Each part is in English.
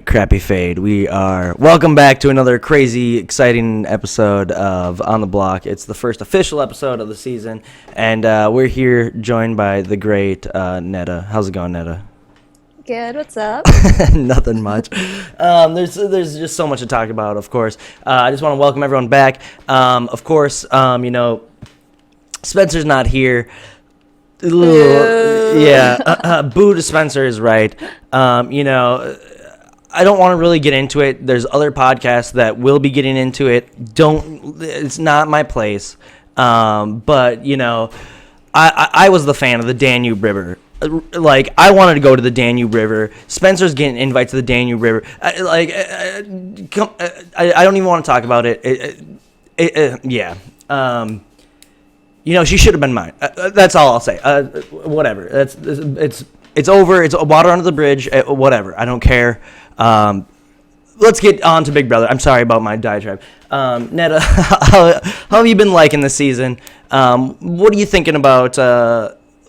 crappy fade. Welcome back to another crazy, exciting episode of On the Block. It's the first official episode of the season, and we're here joined by the great Neda. How's it going, Neda? Good. What's up? Nothing much. There's just so much to talk about. Of course, I just want to welcome everyone back. Of course, Spencer's not here. Boo. Yeah, boo to Spencer is right. I don't want to really get into it. There's other podcasts that will be getting into it. It's not my place. But I was the fan of the Danube River. Like, I wanted to go to the Danube River. Spencer's getting invites to the Danube River. I don't even want to talk about it. She should have been mine. That's all I'll say. Whatever. It's over. It's water under the bridge. Whatever. I don't care. Let's get on to Big Brother. I'm sorry about my diatribe. Neda, how have you been liking this season? What are you thinking about?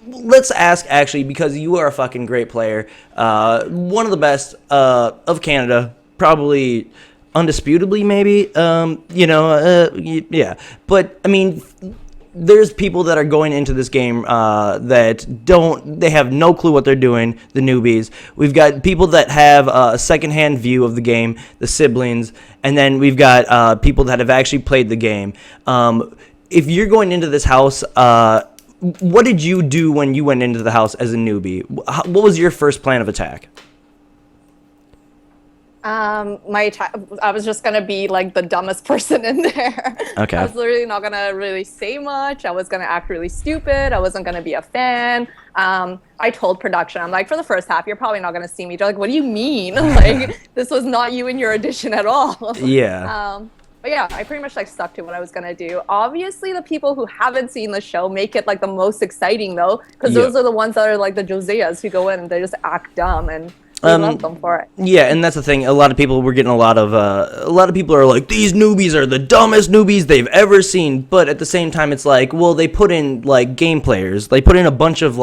Let's ask, actually, because you are a fucking great player. One of the best of Canada, probably undisputably, maybe. Yeah. But, I mean, there's people that are going into this game they have no clue what they're doing, the newbies. We've got people that have a secondhand view of the game, the siblings, and then we've got people that have actually played the game. If you're going into this house, what did you do when you went into the house as a newbie? What was your first plan of attack? I was just gonna be like the dumbest person in there. Okay. I was literally not gonna really say much. I was gonna act really stupid. I wasn't gonna be a fan. I told production, I'm like, for the first half, you're probably not gonna see me. They're like, what do you mean? Like, this was not you in your audition at all. Yeah. But yeah, I pretty much stuck to what I was gonna do. Obviously, the people who haven't seen the show make it the most exciting though, because those are the ones that are the Joseas who go in and they just act dumb and. I love them for it. Yeah, and that's the thing. A lot of people were getting a lot of people are like, these newbies are the dumbest newbies they've ever seen. But at the same time, it's like, well, they put in game players. They put in a bunch of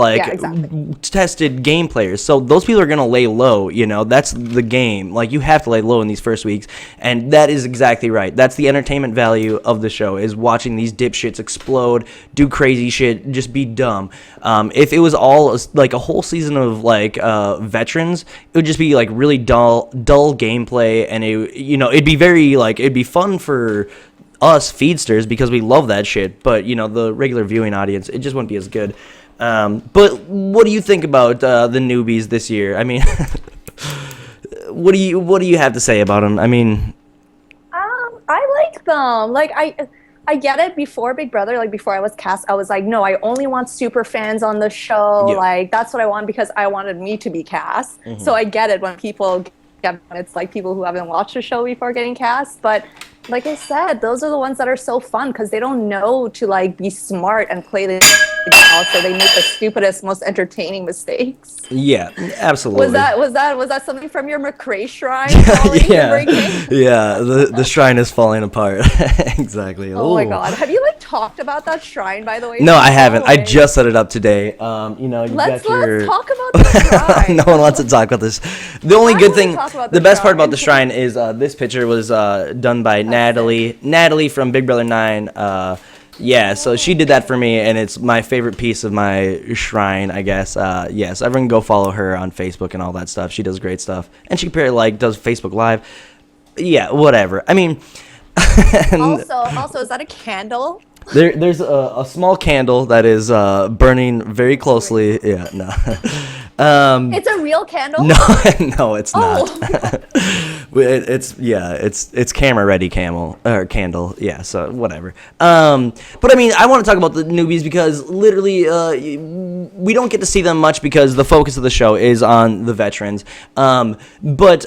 tested game players. So those people are gonna lay low. That's the game. You have to lay low in these first weeks, and that is exactly right. That's the entertainment value of the show, is watching these dipshits explode, do crazy shit, just be dumb. If it was all a whole season of veterans, it would just be really dull gameplay, and it'd be very it'd be fun for us feedsters because we love that shit, but the regular viewing audience, it just wouldn't be as good. But what do you think about the newbies this year? I mean, what do you have to say about them? I mean, I like them. I get it. Before Big Brother, before I was cast, I was like, no, I only want super fans on the show. Yeah. That's what I want because I wanted me to be cast. Mm-hmm. So I get it when people it's people who haven't watched the show before getting cast. But like I said, those are the ones that are so fun because they don't know to be smart and play the so they make the stupidest, most entertaining mistakes. Yeah, absolutely. Was that something from your McCrae shrine? Yeah, the shrine is falling apart. Exactly. Oh my God, have you talked about that shrine, by the way? No, I haven't. I just set it up today. Let's talk about the shrine. No one wants to talk about this. The only good thing, the best part about the shrine is this picture was done by Natalie from Big Brother 9. Yeah, so she did that for me, and it's my favorite piece of my shrine, I guess. Yes, everyone go follow her on Facebook and all that stuff. She does great stuff, and she does Facebook Live. Yeah, whatever. I mean, also, is that a candle? There's a small candle that is burning very closely. Yeah, no. It's a real candle? No, it's not. It's camera ready candle. Yeah, so whatever. But I mean, I want to talk about the newbies because literally we don't get to see them much because the focus of the show is on the veterans. But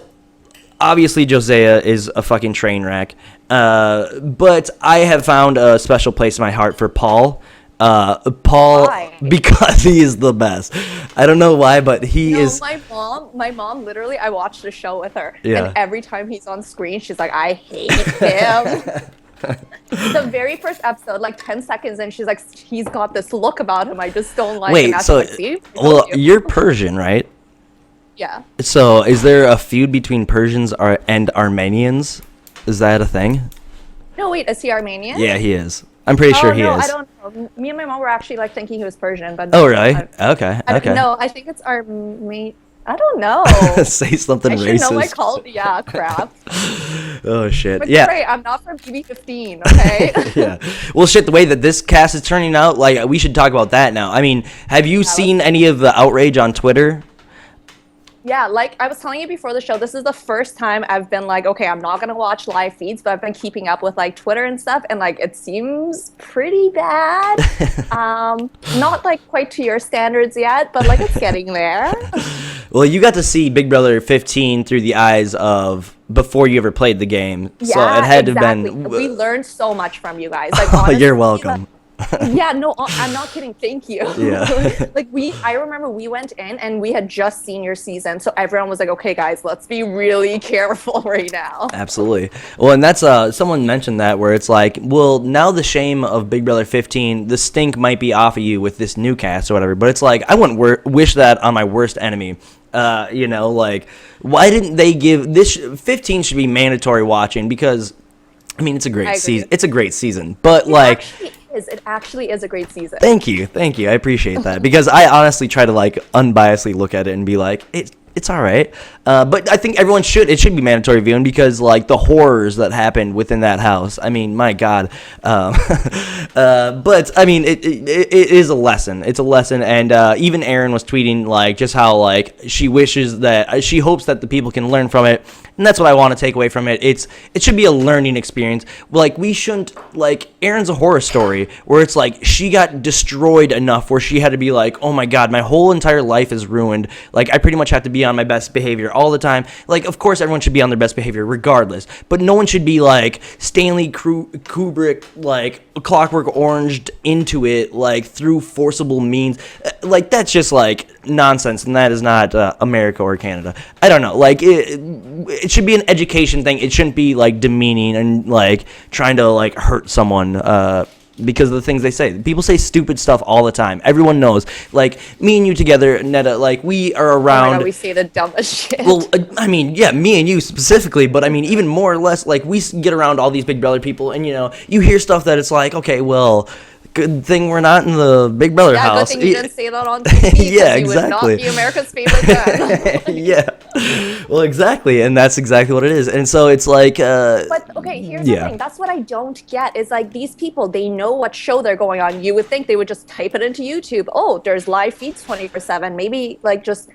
obviously Josea is a fucking train wreck. But I have found a special place in my heart for Paul. Why? Because he is the best. I don't know why, but he is. My mom literally, I watched the show with her, yeah. And every time he's on screen, she's like, I hate him. The very first episode, 10 seconds in, she's like, he's got this look about him I just don't like. Wait, so, you're Persian, right? Yeah. So, is there a feud between Persians and Armenians? Is that a thing? No, wait, is he Armenian? Yeah, he is. I'm pretty sure he no, is. I don't know. Me and my mom were actually like thinking he was Persian, but Oh, no, really? Okay. Okay. no, I think it's Armenian. I don't know. Say something I racist. should know my call. Yeah, crap. Oh shit. But Yeah. Right, I'm not from BB15, okay? Yeah. Well, shit. The way that this cast is turning out, like, we should talk about that now. I mean, have you seen any of the outrage on Twitter? Yeah, like I was telling you before the show, this is the first time I've been like, okay, I'm not gonna watch live feeds, but I've been keeping up with like Twitter and stuff, and like it seems pretty bad. Not like quite to your standards yet, but like it's getting there. Well, you got to see Big Brother 15 through the eyes of before you ever played the game, Yeah, so it had to have exactly. been. We learned so much from you guys. Like, honestly, You're welcome. Yeah, no, I'm not kidding. Thank you. Yeah. I remember we went in and we had just seen your season, so everyone was like, "Okay, guys, let's be really careful right now." Absolutely. Well, and that's someone mentioned that where it's like, well, now the shame of Big Brother 15, the stink might be off of you with this new cast or whatever. But it's like I wouldn't wish that on my worst enemy. Like, why didn't they give this 15 should be mandatory watching because. I mean, it's a great season. It's a great season, but it actually is a great season. Thank you. I appreciate that because I honestly try to like unbiasedly look at it and be like, it's all right. But I think everyone it should be mandatory viewing because like the horrors that happened within that house. I mean, my God. But I mean, it is a lesson. It's a lesson, and even Erin was tweeting like just how like she hopes that the people can learn from it. And that's what I want to take away from it. It should be a learning experience. Like we shouldn't Erin's a horror story where it's like she got destroyed enough where she had to be like, oh my God, my whole entire life is ruined. Like I pretty much have to be on my best behavior all the time. Like of course everyone should be on their best behavior regardless, but no one should be like Stanley Kubrick like Clockwork Oranged into it like through forcible means. Like that's just like nonsense, and that is not America or Canada. I don't know. Like it should be an education thing. It shouldn't be like demeaning and like trying to like hurt someone because of the things they say. People say stupid stuff all the time. Everyone knows. Like me and you together, Neda, like we are around. Oh my God, we say the dumbest shit. Well, I mean, yeah, me and you specifically, but I mean, even more or less, like we get around all these Big Brother people, and you hear stuff that it's like, okay, well. Good thing we're not in the Big Brother house. Yeah, good thing you didn't say that on TV. Yeah, exactly. You would not be America's favorite dad. Yeah. Well, exactly, and that's exactly what it is. And so it's like. But okay, here's the thing. That's what I don't get. Is like these people, they know what show they're going on. You would think they would just type it into YouTube. Oh, there's live feeds 24/7. Maybe like just.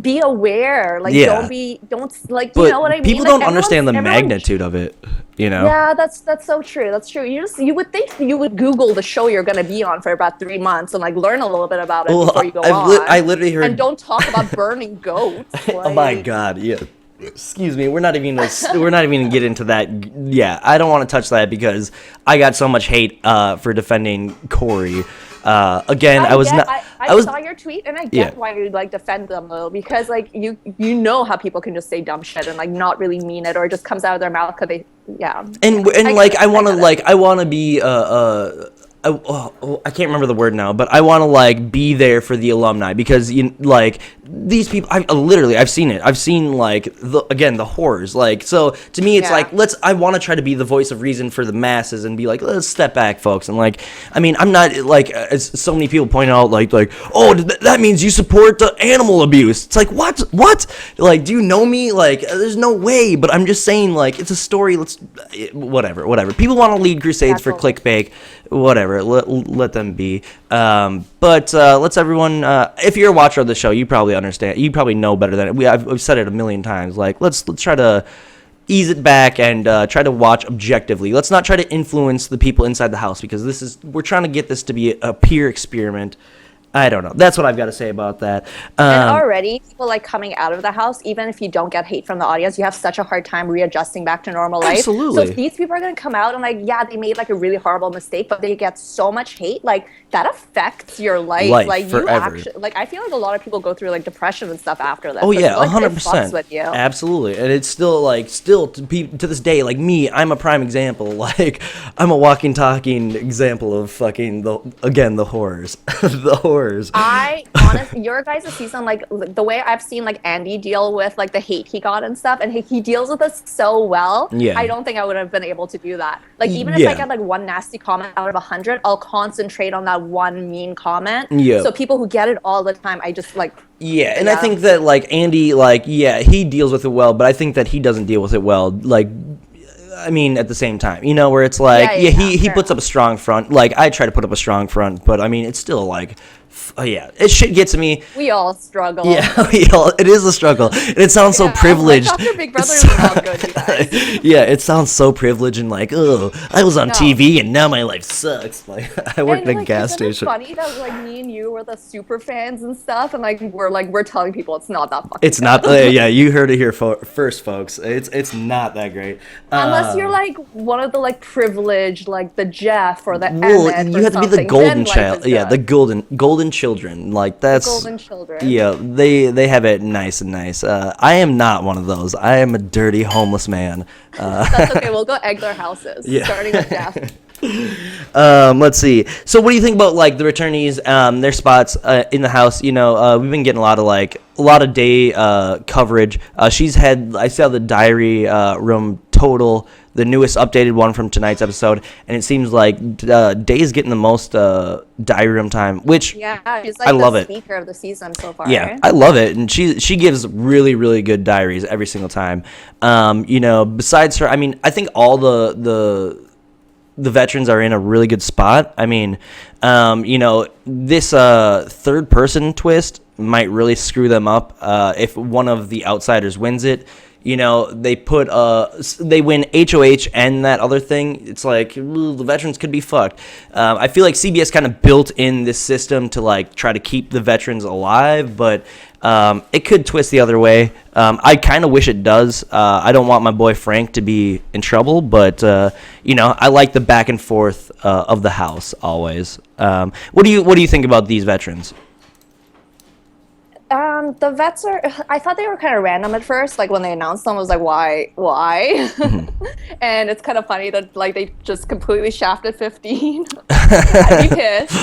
Be aware, like don't like but you know what I mean. People don't understand the magnitude of it, you know. Yeah, that's so true. That's true. You would think you would Google the show you're gonna be on for about 3 months and like learn a little bit about it before you go on. I literally heard. And don't talk about burning goats. Like... Oh my God, yeah. Excuse me, we're not even gonna get into that. Yeah, I don't want to touch that because I got so much hate for defending Corey. Again, I saw your tweet and I get why you like defend them though, because like you know how people can just say dumb shit and like not really mean it or it just comes out of their mouth because they I want to be I can't remember the word now, but I want to like be there for the alumni because these people. I've seen it. I've seen like the horrors. Like so to me, it's like I want to try to be the voice of reason for the masses and be like, let's step back, folks. And like, I mean, I'm not like as so many people point out like oh that means you support the animal abuse. It's like what like do you know me? Like there's no way. But I'm just saying like it's a story. Let's whatever. People want to lead crusades for clickbait. Whatever, let them be. But let's everyone. If you're a watcher of the show, you probably understand. You probably know better than it. I've said it a million times. Like let's try to ease it back and try to watch objectively. Let's not try to influence the people inside the house because we're trying to get this to be a peer experiment. I don't know. That's what I've got to say about that. And already, people like coming out of the house, even if you don't get hate from the audience, you have such a hard time readjusting back to normal life. Absolutely. So if these people are going to come out and like, yeah, they made like a really horrible mistake, but they get so much hate, like that affects your life. Like forever. You actually, like I feel like a lot of people go through like depression and stuff after this. Oh yeah, like, 100%. It fucks with you. Absolutely, and it's still to this day, like me, I'm a prime example. Like I'm a walking, talking example of fucking the horrors, the horrors. yours. Honestly, your guys' season, like the way I've seen like Andy deal with like the hate he got and stuff, and he deals with us so well. Yeah. I don't think I would have been able to do that. Like even if Yeah. I get like one nasty comment out of 100, I'll concentrate on that one mean comment. Yeah. So people who get it all the time, I just like. Yeah, and I think that like Andy, like he deals with it well, but I think that he doesn't deal with it well. Like, I mean, at the same time, you know, where it's like, he puts up a strong front. Like, I try to put up a strong front, but I mean, it's still like, shit gets to me. We all struggle. Yeah, it is a struggle. And it sounds so privileged. Like after Big Brother is not good, you guys. Yeah, it sounds so privileged and like, oh, I was on TV and now my life sucks. Like, I worked at a gas station. It's funny that like me and you were the super fans and stuff, and like we're telling people it's not that fucking. It's not. Yeah, you heard it here first, folks. It's not that great. Unless you're like one of the like privileged, like the Jeff or the well, Emmett you have to be the golden child. Yeah, the golden children. Like that's the golden children. Yeah, they have it nice and nice. I am not one of those. I am a dirty homeless man. That's okay. We'll go egg their houses. Yeah. Starting with Jeff. Let's see. So, what do you think about like the returnees, their spots in the house? You know, we've been getting a lot of day coverage. She's had. I saw the diary room total, the newest updated one from tonight's episode, and it seems like Day's getting the most diary room time, which she's like I love the it. Speaker of the season so far. Yeah, right? I love it, and she gives really really good diaries every single time. You know, besides her, I mean, I think all the veterans are in a really good spot. I mean, you know, this third person twist might really screw them up if one of the outsiders wins it. You know, they win HOH and that other thing. It's like, the veterans could be fucked. I feel like CBS kind of built in this system to like try to keep the veterans alive, but it could twist the other way. I kind of wish it does. I don't want my boy Frank to be in trouble, but you know, I like the back and forth of the house always. What do you think about these veterans? The vets are. I thought they were kind of random at first. Like when they announced them, I was like, why? Mm-hmm. And it's kind of funny that like they just completely shafted 15. I'd be pissed.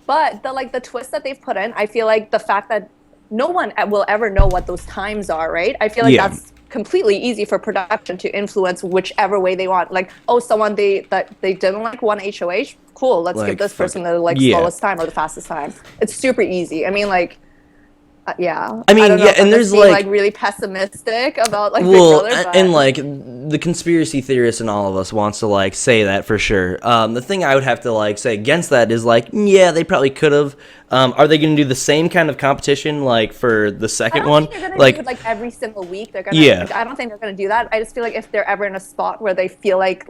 But the twist that they've put in, I feel like the fact that no one will ever know what those times are, right? I feel like that's completely easy for production to influence whichever way they want. Like, oh, someone they didn't like one HOH, cool, let's give this person the slowest time or the fastest time. It's super easy. I mean, like, yeah. I mean, and there's like really pessimistic about like Big Brother, but... and like the conspiracy theorists in all of us wants to like say that for sure. The thing I would have to like say against that is like, yeah, they probably could have. Are they going to do the same kind of competition like for the second one? Think they're gonna do it, like every single week. They're gonna. I don't think they're gonna do that. I just feel like if they're ever in a spot where they feel like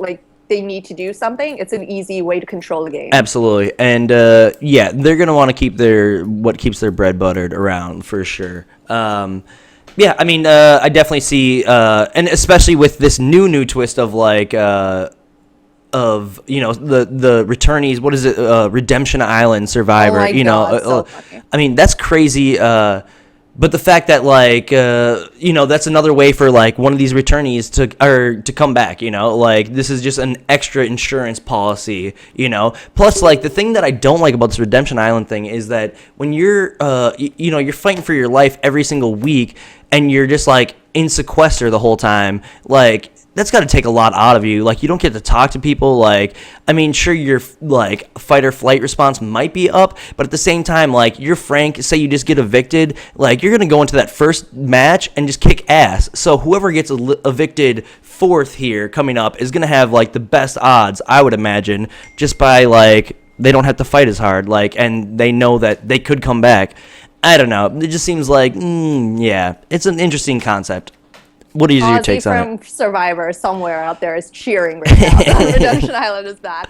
they need to do something, it's an easy way to control the game. Absolutely. And they're going to want to keep what keeps their bread buttered around for sure. Yeah, I mean, I definitely see, and especially with this new twist of like, of, you know, the returnees, what is it, Redemption Island Survivor, so I mean, that's crazy. But the fact that like you know, that's another way for like one of these returnees to come back, you know, like this is just an extra insurance policy, you know. Plus, like the thing that I don't like about this Redemption Island thing is that when you're you know, you're fighting for your life every single week and you're just like in sequester the whole time, like that's got to take a lot out of you. Like, you don't get to talk to people. Like, I mean, sure, your like fight or flight response might be up, but at the same time, like, you're Frank, say you just get evicted, like, you're gonna go into that first match and just kick ass. So whoever gets evicted fourth here coming up is gonna have like the best odds, I would imagine, just by like they don't have to fight as hard, like, and they know that they could come back. I don't know. It just seems like, yeah, it's an interesting concept. What are your takes on it? From Survivor somewhere out there is cheering right now. Redemption Island is bad.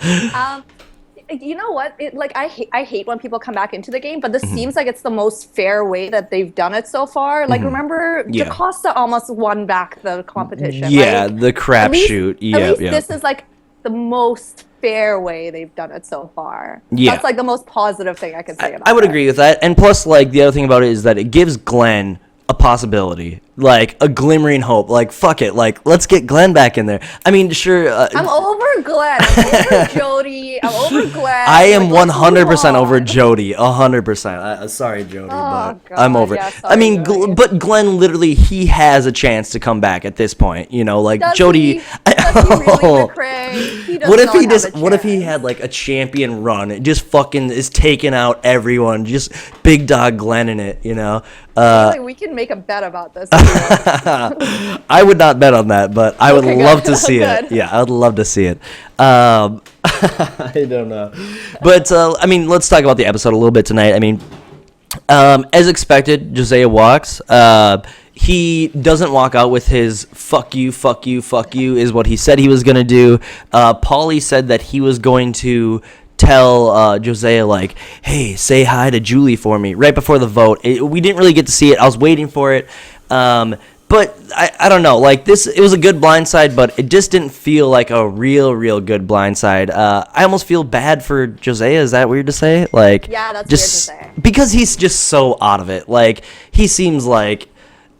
You know what? I hate when people come back into the game, but this seems like it's the most fair way that they've done it so far. Like, remember, Jocasta almost won back the competition. Yeah, like, the crapshoot. At least this is like the most fair way they've done it so far. Yeah. That's like the most positive thing I can say about it. I would agree with that. And plus, like, the other thing about it is that it gives Glenn a possibility, like a glimmering hope. Like, fuck it, like let's get Glenn back in there. I mean, sure. I'm over Glenn. I'm over Jody. I'm over Glenn. I am Like, let's 100% move over on. Jody. 100%. Sorry, Jody, but God, I'm over it. yeah, I mean, sorry, Jody. but Glenn literally, he has a chance to come back at this point. You know, like Does Jody. he? Does he really, McCrae? He does What if not he have just? a What if he chance. had like a champion run? It just fucking is taking out everyone. Just big dog Glenn in it. You know. Like, we can make a bet about this. If you want. I would not bet on that, but I would Okay, love good. to see it. Good. Yeah, I would love to see it. I don't know, but I mean, let's talk about the episode a little bit tonight. I mean, as expected, Josiah walks. He doesn't walk out with his "fuck you, fuck you, fuck you" is what he said he was gonna do. Paulie said that he was going to tell Josiah, like, hey, say hi to Julie for me right before the vote. We didn't really get to see it. I was waiting for it. But I don't know, like this, it was a good blindside, but it just didn't feel like a real good blindside. I almost feel bad for Josiah. Is that weird to say? Like, Yeah, that's just weird to say. because he's just so out of it. Like, he seems like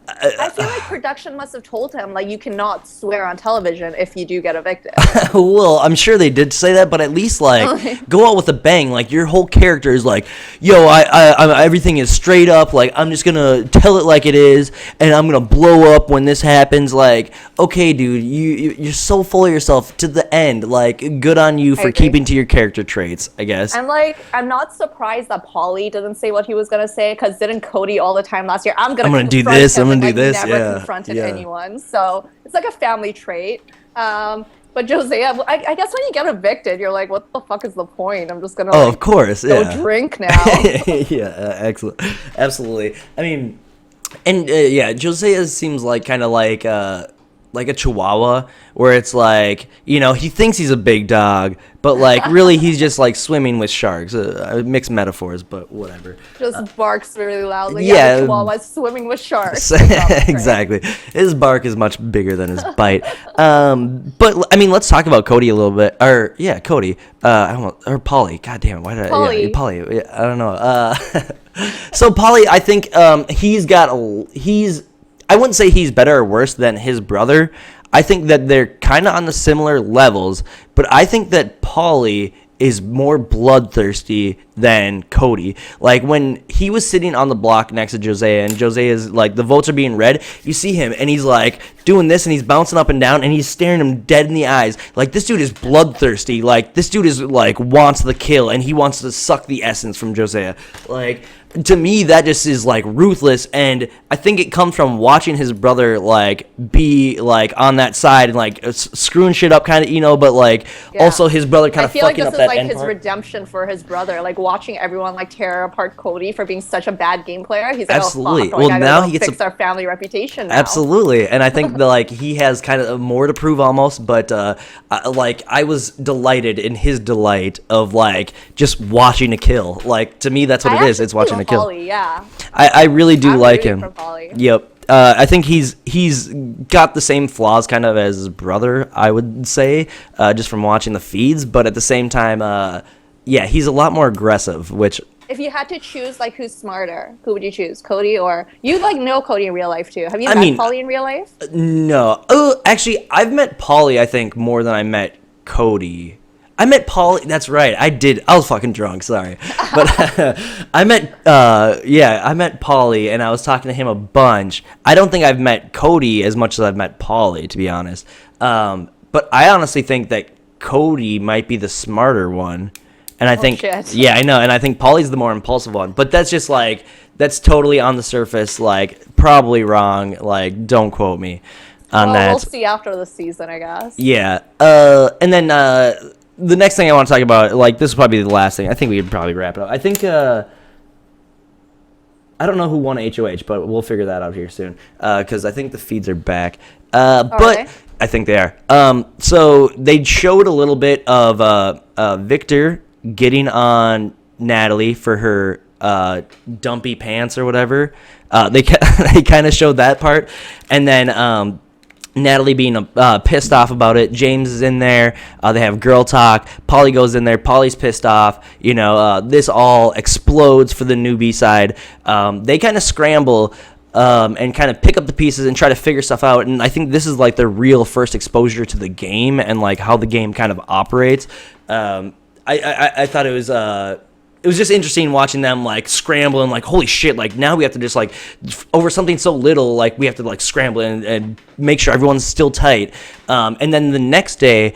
I feel like production must have told him, like, you cannot swear on television if you do get evicted. well, I'm sure they did say that, but at least like go out with a bang. Like your whole character is like, yo, I everything is straight up. Like I'm just gonna tell it like it is, and I'm gonna blow up when this happens. Like, okay, dude, you're so full of yourself to the end. Like, good on you for agree. keeping to your character traits, I guess. I'm not surprised that Paulie didn't say what he was gonna say, because didn't Cody all the time last year? I'm gonna do confront this, him, I'm gonna and, do like, this, Never yeah, confronted yeah. anyone, so it's like a family trait. But Josiah, I guess when you get evicted, you're like, what the fuck is the point? I'm just gonna Oh, like, of course, go yeah. drink now. Yeah, excellent, absolutely. I mean, and yeah, Josiah seems like kind of like a chihuahua, where it's like, you know, he thinks he's a big dog, but like really he's just like swimming with sharks. Mixed metaphors, but whatever. Just barks really loudly. Yeah. Yeah, the chihuahua's swimming with sharks. Exactly. His bark is much bigger than his bite. But I mean, let's talk about Cody a little bit. Or yeah, Cody. Or Paulie. God damn it. Why did Paulie. Yeah, Paulie. Yeah, I don't know. So Paulie, I think he's. I wouldn't say he's better or worse than his brother. I think that they're kind of on the similar levels, but I think that Paulie is more bloodthirsty than Cody. Like when he was sitting on the block next to Josiah, and Josiah's like, the votes are being read, you see him and he's like doing this and he's bouncing up and down and he's staring him dead in the eyes. Like, this dude is bloodthirsty. Like, this dude is like wants the kill and he wants to suck the essence from Josiah. Like, to me, that just is like ruthless, and I think it comes from watching his brother like be like on that side and like screwing shit up, kind of, you know. But like also his brother kind I of feel like fucking this up is that like end his part. redemption for his brother, like watching everyone like tear apart Cody for being such a bad game player. He's like, Absolutely. oh, fuck, Well, I gotta now go he gets fix our family reputation now. Absolutely, and I think that like he has kind of more to prove almost, but like I was delighted in his delight of like just watching a kill. Like, to me, that's what it is. It's watching a kill. Paulie, yeah. I really do I'm like rooting him. for Paulie. Yep. I think he's got the same flaws kind of as his brother, I would say, just from watching the feeds. But at the same time, yeah, he's a lot more aggressive, which... If you had to choose, like, who's smarter, who would you choose? Cody or... You, like, know Cody in real life, too. Have you met Paulie in real life? No. Oh, actually, I've met Paulie, I think, more than I met Cody. I met Paulie. That's right. I did. I was fucking drunk. Sorry, but I met Paulie, and I was talking to him a bunch. I don't think I've met Cody as much as I've met Paulie, to be honest. But I honestly think that Cody might be the smarter one, and I think, shit. yeah, I know, and I think Paulie's the more impulsive one. But that's just like, that's totally on the surface. Like, probably wrong. Like, don't quote me on that. We'll see after the season, I guess. Yeah. And then the next thing I want to talk about, like, this will probably be the last thing. I think we could probably wrap it up. I think, I don't know who won HOH, but we'll figure that out here soon. Because I think the feeds are back. But I think they are. So they showed a little bit of Victor getting on Natalie for her dumpy pants or whatever. They kind of showed that part. And then Natalie being pissed off about it. James is in there. They have girl talk. Paulie goes in there. Paulie's pissed off. You know, this all explodes for the newbie side. They kind of scramble. and kind of pick up the pieces and try to figure stuff out. And I think this is like their real first exposure to the game and like how the game kind of operates. I thought it was just interesting watching them like scramble and like, holy shit, like now we have to just like over something so little, like we have to like scramble and make sure everyone's still tight. And then the next day,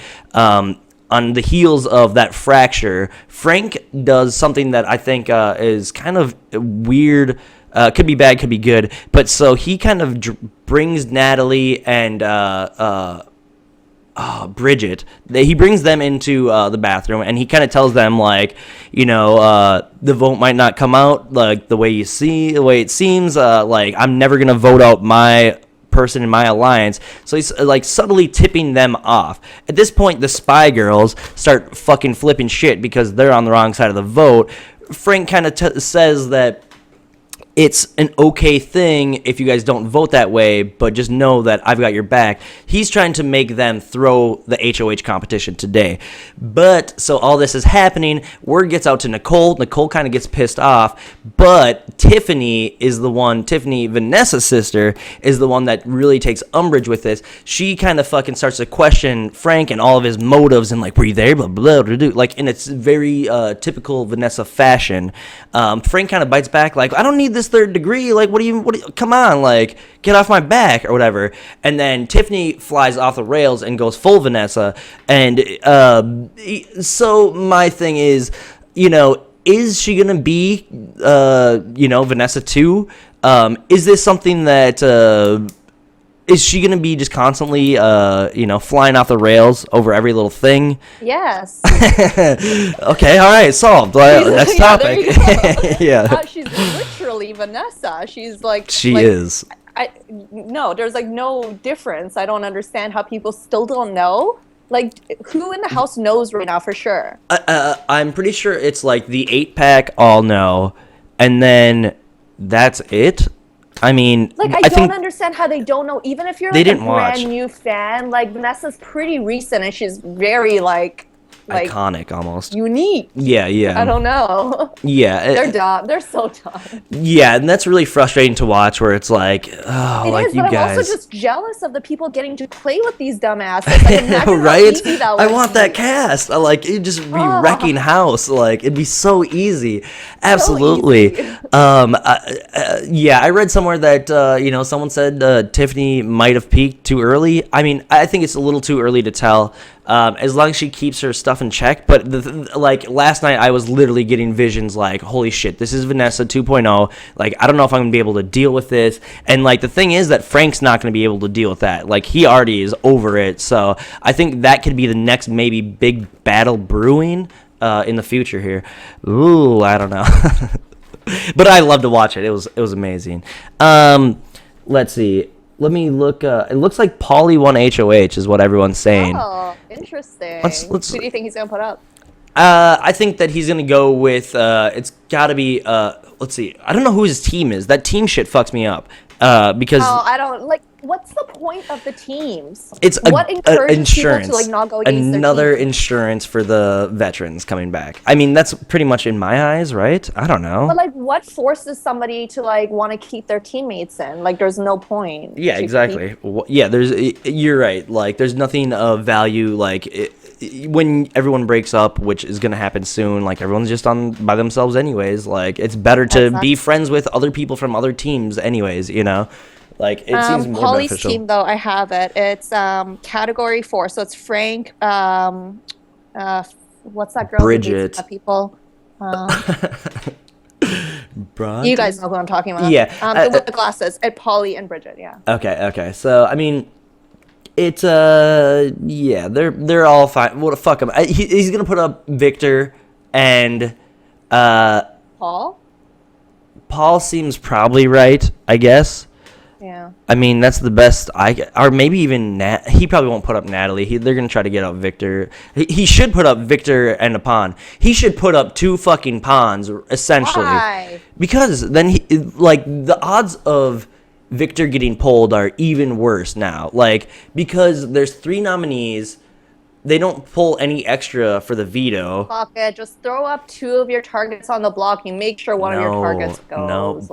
on the heels of that fracture, Frank does something that I think is kind of weird. Could be bad, could be good. But so he kind of brings Natalie and Bridget. He brings them into the bathroom, and he kind of tells them, like, you know, the vote might not come out like the way it seems. Like, I'm never gonna vote out my person in my alliance. So he's like subtly tipping them off. At this point, the spy girls start fucking flipping shit because they're on the wrong side of the vote. Frank kind of says that it's an okay thing if you guys don't vote that way, but just know that I've got your back. He's trying to make them throw the HOH competition today. But, so all this is happening, word gets out to Nicole. Nicole kind of gets pissed off, but Tiffany, Vanessa's sister, is the one that really takes umbrage with this. She kind of fucking starts to question Frank and all of his motives and like, were you there? Blah, blah, blah, blah. Like, in its very typical Vanessa fashion. Frank kind of bites back like, I don't need this third degree, like what do you come on, like get off my back or whatever. And then Tiffany flies off the rails and goes full Vanessa. And so my thing is, you know, is she gonna be you know, Vanessa too? Is this something that is she going to be just constantly, you know, flying off the rails over every little thing? Yes. Okay, all right, solved. Next topic. Yeah. She's literally Vanessa. She's like... She like, is. No, there's like no difference. I don't understand how people still don't know. Like, who in the house knows right now for sure? I'm pretty sure it's like the 8-pack all know, and then that's it. I mean, like, I don't understand how they don't know. Even if you're like a brand new fan, like Vanessa's pretty recent and she's very like iconic, almost unique. Yeah. I don't know. Yeah, they're dumb. They're so dumb. Yeah, and that's really frustrating to watch. Where it's like, oh, it like is, you but guys. I'm also just jealous of the people getting to play with these dumbasses. Like, imagine right? how easy that I want that cast. I like it. Just be wrecking house. Like it'd be so easy. Absolutely. So easy. Yeah, I read somewhere that you know, someone said Tiffany might have peaked too early. I mean, I think it's a little too early to tell. As long as she keeps her stuff in check. But like last night, I was literally getting visions like, holy shit, this is Vanessa 2.0. Like, I don't know if I'm gonna be able to deal with this. And like the thing is that Frank's not gonna be able to deal with that. Like he already is over it. So I think that could be the next maybe big battle brewing in the future here. Ooh, I don't know. But I love to watch it. It was amazing. Let's see. Let me look. It looks like Paulie won HOH is what everyone's saying. Oh, interesting. Who do you think he's going to put up? I think that he's going to go with, it's got to be, let's see. I don't know who his team is. That team shit fucks me up. Because... Oh, I don't, like, what's the point of the teams? It's what encourages insurance. People to, like, not go against Another their team? insurance for the veterans coming back. I mean, that's pretty much in my eyes, right? I don't know. But, like, what forces somebody to, like, want to keep their teammates in? Like, there's no point. Yeah, exactly. Yeah, you're right. Like, there's nothing of value, like... when everyone breaks up, which is going to happen soon, like everyone's just on by themselves anyways, like it's better to be friends with other people from other teams anyways, you know, like it seems more Paulie's beneficial. Team though, I have it. It's category 4, so it's Frank, what's that girl Bridget. Who people you guys know who I'm talking about. Yeah, with the glasses, and Paulie and Bridget. Yeah. Okay, so I mean, it's yeah, they're all fine. What the fuck him? He's gonna put up Victor and Paul. Paul seems probably right, I guess. Yeah. I mean, that's the best or maybe even he probably won't put up Natalie. They're gonna try to get out Victor. He should put up Victor and a pawn. He should put up 2 fucking pawns essentially. Why? Because then like the odds of Victor getting pulled are even worse now. Like, because there's 3 nominees, they don't pull any extra for the veto. Fuck it. Just throw up 2 of your targets on the block. You make sure one of your targets goes.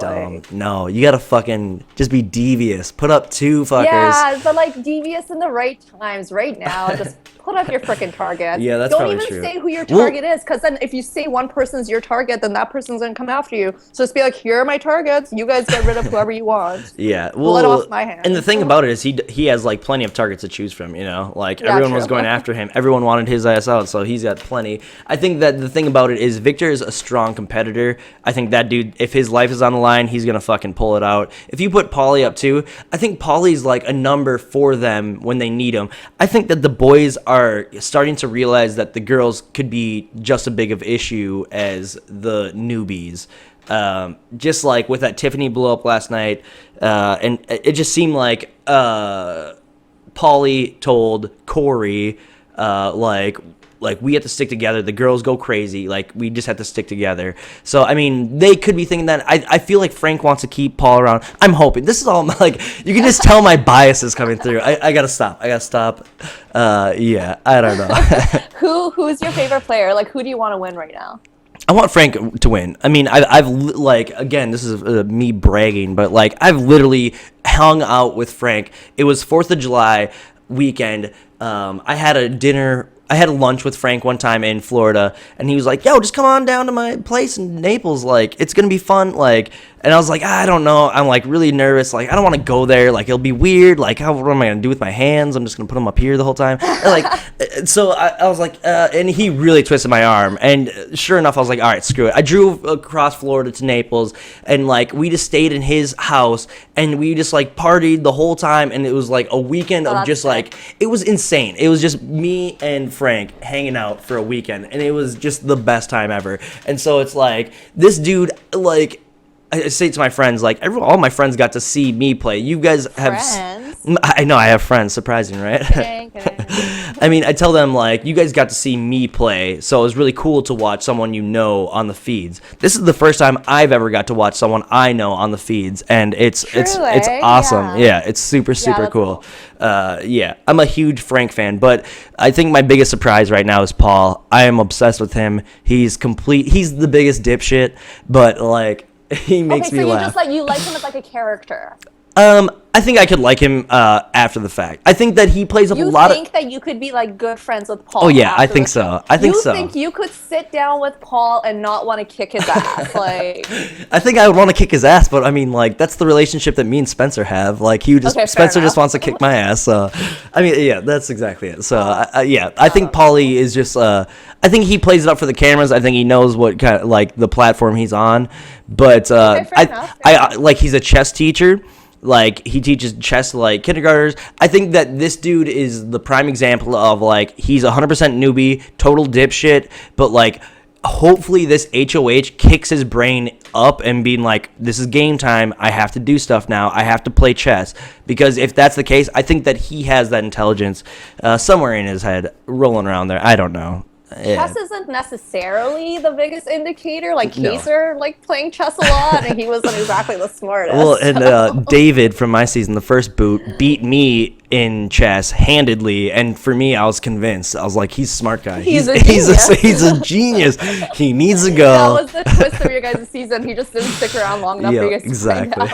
No, you gotta fucking just be devious. Put up 2 fuckers. Yeah, but like devious in the right times. Right now, just put up your freaking target. Yeah, that's Don't probably even true. say who your target is, because then if you say one person's your target, then that person's gonna come after you. So just be like, here are my targets. You guys get rid of whoever you want. Yeah, Let off my hands. And the thing about it is he has like plenty of targets to choose from. Like everyone was going after him. Everyone wanted his ass out, so he's got plenty. I think that the thing about it is Victor is a strong competitor. I think that dude, if his life is on the line, he's gonna fucking pull it out. If you put Paulie up too, I think Paulie's like a number for them when they need him. I think that the boys are starting to realize that the girls could be just as big of issue as the newbies. Just like with that Tiffany blow up last night, and it just seemed like Paulie told Corey, like we have to stick together. The girls go crazy. Like we just have to stick together. So I mean, they could be thinking that. I feel like Frank wants to keep Paul around. I'm hoping. This is all like you can just tell my biases coming through. I gotta stop. Yeah, I don't know. Who's your favorite player? Like who do you want to win right now? I want Frank to win. I mean, I've like, again, this is me bragging, but like I've literally hung out with Frank. It was 4th of July weekend. I had a lunch with Frank one time in Florida, and he was like, yo, just come on down to my place in Naples. Like, it's going to be fun. Like, and I was like, I don't know. I'm like really nervous. Like, I don't want to go there. Like, it'll be weird. Like, what am I going to do with my hands? I'm just going to put them up here the whole time. And like, so I was like, and he really twisted my arm. And sure enough, I was like, all right, screw it. I drove across Florida to Naples, and like, we just stayed in his house, and we just like partied the whole time. And it was like a weekend of just like, it was insane. It was just me and Frank hanging out for a weekend, and it was just the best time ever. And so it's like, this dude, like, I say to my friends, like, all my friends got to see me play. You guys have friends? I know I have friends. Surprising, right? Kidding. I mean, I tell them, like, you guys got to see me play, so it was really cool to watch someone on the feeds. This is the first time I've ever got to watch someone I know on the feeds, and it's awesome. Yeah, it's super cool. Yeah, I'm a huge Frank fan, but I think my biggest surprise right now is Paul. I am obsessed with him. He's the biggest dipshit, but like, he makes me laugh. You like him as like a character. I think I could like him after the fact. I think that he plays a lot of... You think that you could be like good friends with Paul? Oh yeah, I think so. You think you could sit down with Paul and not want to kick his ass? Like, I think I would want to kick his ass, but I mean, like, that's the relationship that me and Spencer have. Like, Spencer just wants to kick my ass. So, I mean, yeah, that's exactly it. So, I think Paulie is just... I think he plays it up for the cameras. I think he knows what kind of, like, the platform he's on. But I like, he's a chess teacher. Like, he teaches chess to, like, kindergartners. I think that this dude is the prime example of, like, he's 100% newbie, total dipshit, but, like, hopefully this HOH kicks his brain up and being like, this is game time. I have to do stuff now. I have to play chess. Because if that's the case, I think that he has that intelligence somewhere in his head rolling around there. I don't know. Yeah. Chess isn't necessarily the biggest indicator. Like, Kaiser liked playing chess a lot, and he wasn't exactly the smartest. Well, and David from my season, the first boot, beat me in chess handedly, and for me, I was convinced. I was like, he's a smart guy. He's a genius. He needs to go. That was the twist of your guys' season. He just didn't stick around long enough for you guys to exactly.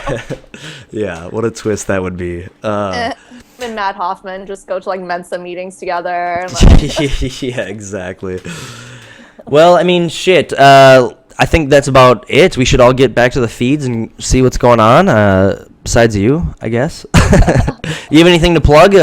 Yeah, what a twist that would be. And Matt Hoffman just go to like Mensa meetings together. And, like... Yeah, exactly. Well, I mean, shit. I think that's about it. We should all get back to the feeds and see what's going on. Besides you, I guess. You have anything to plug?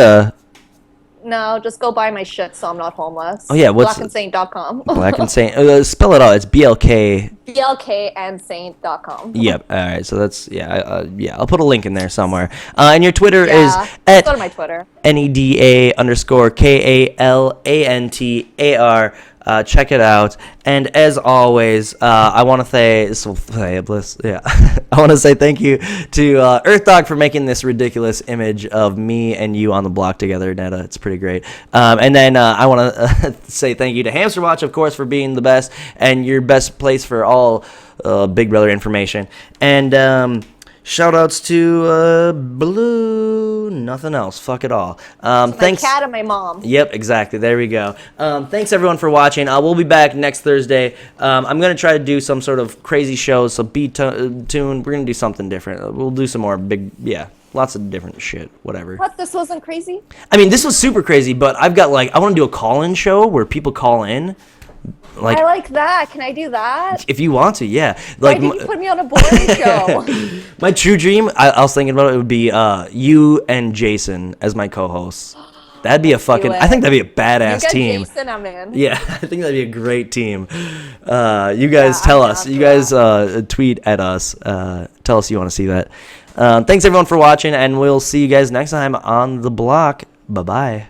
No, just go buy my shit so I'm not homeless. Oh, yeah. What's blackandsaint.com. Black and Saint. Spell it out. It's BLK. BLKandsaint.com. Yep. All right. So that's, I'll put a link in there somewhere. And your Twitter is at... Go to my Twitter. NEDA_KALANTAR. Check it out. And as always, I want to say, I want to say thank you to Earth Dog for making this ridiculous image of me and you on the block together, Neda. It's pretty great. And then I want to say thank you to Hamster Watch, of course, for being the best and your best place for all Big Brother information. And Shout outs to Blue. Nothing else. Fuck it all. Thanks. My cat and my mom. Yep, exactly. There we go. Thanks everyone for watching. We'll be back next Thursday. I'm gonna try to do some sort of crazy shows. So be tuned. We're gonna do something different. We'll do some more lots of different shit. Whatever. What? This wasn't crazy? I mean, this was super crazy, but I've got I want to do a call-in show where people call in. I like that. Can I do that? If you want to, yeah. Why did you put me on a boring show? My true dream, I was thinking about it would be you and Jason as my co-hosts. That'd be I think that'd be a badass team. Jason, I'm in. Yeah, I think that'd be a great team. You guys tell us. You guys tweet at us. Tell us you want to see that. Thanks everyone for watching, and we'll see you guys next time on The Block. Bye-bye.